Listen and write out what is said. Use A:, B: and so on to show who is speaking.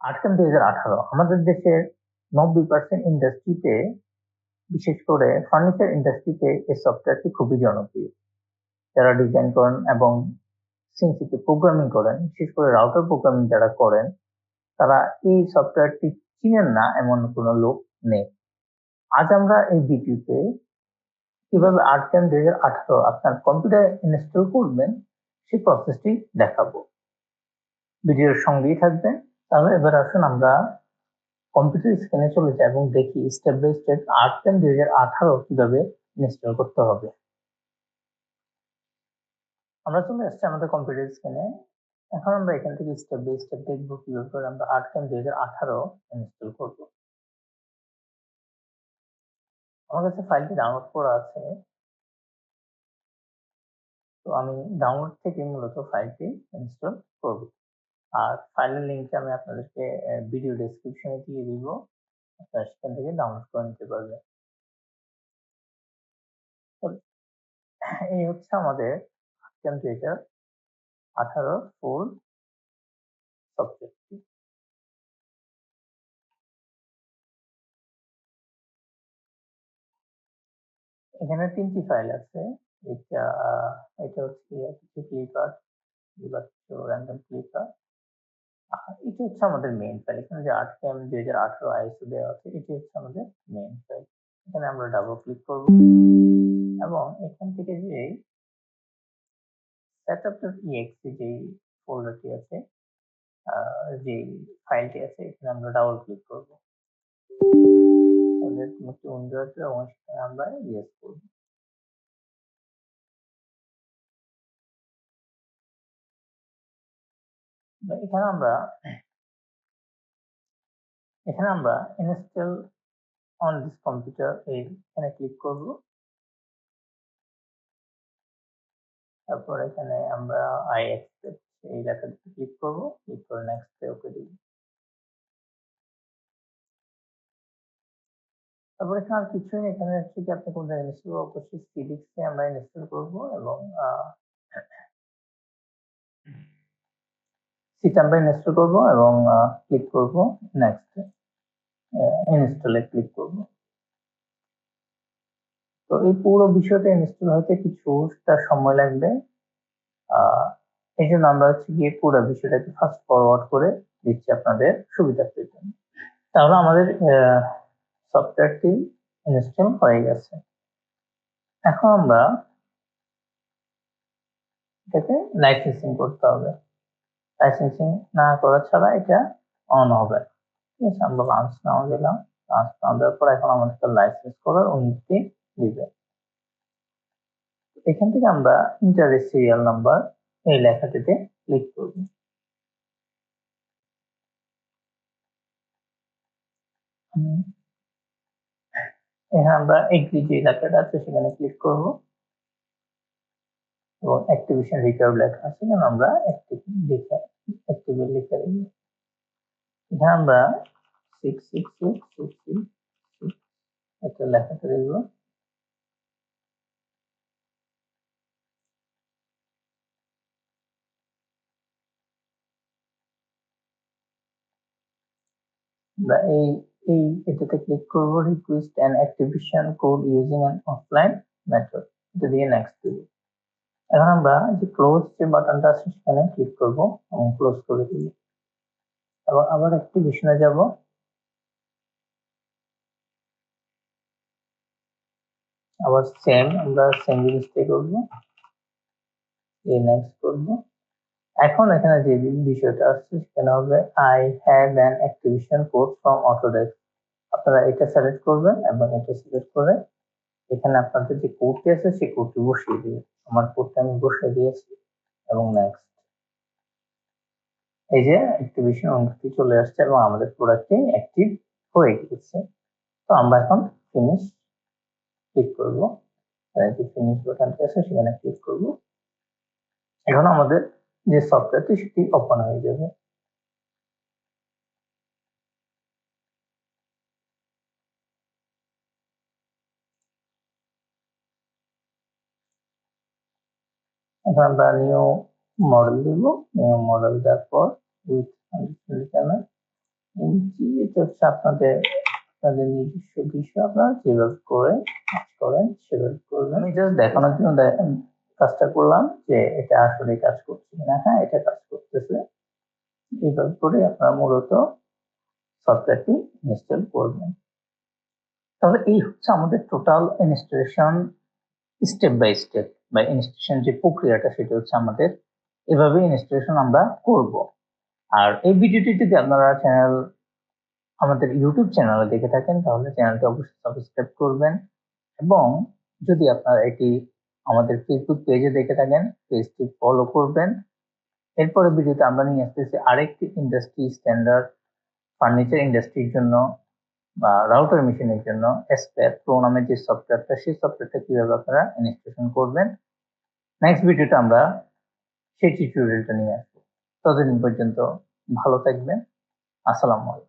A: আর্টকেম 2018 আমাদের দেশের 90% ইন্ডাস্ট্রিতে, বিশেষ করে ফার্নিচার ইন্ডাস্ট্রিতে এই সফটওয়্যারটি খুবই জনপ্রিয়। যারা ডিজাইন করেন এবং সিএনসিতে প্রোগ্রামিং করেন, বিশেষ করে রাউটার প্রোগ্রামিং যারা করেন, তারা এই সফটওয়্যারটি চিনেন না এমন কোনো লোক নেই। আজ আমরা এই ভিডিওতে কিভাবে আর্টকেম 2018 আপনার কম্পিউটারে ইনস্টল করবেন সেই প্রসেসটি দেখাবো। ভিডিওর সঙ্গেই থাকবেন। তাহলে এবার আসুন আমরা কম্পিউটার স্ক্রিনে চলে যাই এবং দেখি স্টেপ বাই স্টেপ আর্টকেম 2018 কিভাবে ইনস্টল করতে হবে। আমরা চলে আসছি আমাদের কম্পিউটার স্ক্রিনে। এখন আমরা এখান থেকে স্টেপ বাই স্টেপ দেখবো কিভাবে করে আমরা আর্টকেম 2018 ইনস্টল করব। আমার কাছে ফাইলটি ডাউনলোড করা আছে, তো আমি ডাউনলোড থেকে মূলত ফাইলটি ইনস্টল করব। আর ফাইলের লিঙ্কটা আমি আপনাদেরকে ভিডিও ডেসক্রিপশনে দিয়ে দিব, আপনারা সেখান থেকে ডাউনলোড করে নিতে পারবেন। তো এই হচ্ছে আমাদের আর্টকেম 2018 ফুল সফটওয়্যারটি। এখানে 3টি ফাইল আছে। এটা এটা হচ্ছে কিছু ক্লিপার, র্যান্ডম ক্লিপার। এটা হচ্ছে আমাদের মেইন ফাইল। এখানে যে আর্টকেম 2018 আইএসও দেওয়া আছে, এটি হচ্ছে আমাদের মেইন ফাইল। এখানে আমরা ডাবল ক্লিক করব এবং এখান থেকে যে setup.exe যে ফোল্ডারটি আছে, যে ফাইলটি আছে, এখানে আমরা ডাবল ক্লিক করব। তাহলে একটি উইন্ডো আসবে এবং সেখানে আমরা ইয়েস করব। এখানে আমরা ইনস্টল অন দিস কম্পিউটার এখানে ক্লিক করব। তারপর এখানে আমরা আই অ্যাকসেপ্ট এই লেখাটিতে ক্লিক করব, ক্লিক করে নেক্সট ওকে দিব। তারপর এখানে আর কিছুই নেই। এখানে হচ্ছে কি আপনি কোন জায়গায় ইনস্টল করবো, অবশ্যই সিডিক্সে আমরা ইনস্টল করব এবং সিটা আমরা ইনস্টল করব এবং ক্লিক করব নেক্সট, ইনস্টলে ক্লিক করব। তো এই পুরো বিষয়টা ইনস্টল হতে কিছুটা সময় লাগবে। এই জন্য আমরা হচ্ছে গিয়ে পুরো বিষয়টাকে ফাস্ট ফরওয়ার্ড করে দিচ্ছি আপনাদের সুবিধার্থের জন্য। তাহলে আমাদের সফটওয়্যারটি ইনস্টল হয়ে গেছে। এখন আমরা এটাকে লাইসেন্সিং করতে হবে। লাইসেন্সিং না করা ছাড়া এটা অন হবে। ঠিক আছে, আমরা লাঞ্চ নাও দিলাম। লাঞ্চ নাও দেওয়ার পর এখন আমাদেরকে লাইসেন্স করার অনুমতি দিবে। এখান থেকে আমরা ইন্টার সিরিয়াল নাম্বার এই লেখাটিতে ক্লিক করব। এখানে আমরা এগ্রি যে লেখাটা আছে সেখানে ক্লিক করব এবং অ্যাক্টিভেশন রিকার্ভ লেখা আছে, সেখানে আমরা অ্যাক্টিভ লিখে দেব। এখানে আমরা 66666 একটা লেখাটা দেব। আমরা এটাতে ক্লিক করব, request an activation code using an offline method, এটা দিয়ে নেক্সট দেব। এখন আমরা যে ক্লোজ যে বাটনটা আছে সেখানে ক্লিক করব এবং ক্লোজ করে দিব এবং আবার অ্যাক্টিভেশনে যাব। আবার আমরা সেম জিনিসটাই করব, নেক্সট করব। এখন এখানে যে বিষয়টা আসছে সেখানে হবে I have an activation code from Autodesk. আপনারা এটা সিলেক্ট করবেন এবং এটা সিলেক্ট করে এখানে আপনাদের যে কোডটি আছে সেই কোডটি বসিয়ে দিবেন। আমার কোডটা আমি বসিয়ে দিয়েছি এবং নেক্সট। এই যে অ্যাক্টিভেশন অনুমতি চলে আসছে এবং আমাদের প্রোডাক্টটি অ্যাক্টিভ হয়ে গেছে। তো আমরা এখন ফিনিশ ক্লিক করব। যে ফিনিশ বাটনটি আছে সেখানে ক্লিক করব। এখন আমাদের যে সফটওয়্যারটি সেটি ওপেন হয়ে যাবে। এখন আমরা নিউ মডেল দিব। নিউ মডেল দেওয়ার পর উইথ 100 mm এটা হচ্ছে আপনাদের নিজস্ব বিষয়, আপনারা যেভাবে করে কাজ করেন সেভাবে করবেন। আমি জাস্ট দেখানোর জন্য কাজটা করলাম যে এটা আসলে কাজ করছে কিনা। হ্যাঁ, এটা কাজ করতেছে। এইভাবে করে আপনারা মূলত সফটওয়্যারটি ইনস্টল করবেন। তাহলে এই হচ্ছে আমাদের total installation step by step বা ইনস্টলেশন যে প্রক্রিয়াটা, সেটা হচ্ছে আমাদের এভাবে ইনস্টলেশন আমরা করব। আর এই ভিডিওটি যদি আপনারা আমাদের ইউটিউব চ্যানেলে দেখে থাকেন তাহলে চ্যানেলটি অবশ্যই সাবস্ক্রাইব করবেন, এবং যদি আপনারা এটি আমাদের ফেসবুক পেজে দেখে থাকেন পেজটি ফলো করবেন। এরপরে ভিডিওতে আমরা নিয়ে আসতেছি আরেকটি ইন্ডাস্ট্রি স্ট্যান্ডার্ড ফার্নিচার ইন্ডাস্ট্রির জন্য বা রাউটার মেশিনের জন্য এসপিআর প্রো নামের যে সফটওয়্যারটা, সেই সফটওয়্যারটা কিভাবে আপনারা ইনস্টলেশন করবেন। নেক্সট ভিডিওতে আমরা সেই টিউটোরিয়ালটা নিয়ে আসবো। ততদিন পর্যন্ত ভালো থাকবেন। আসসালামু আলাইকুম।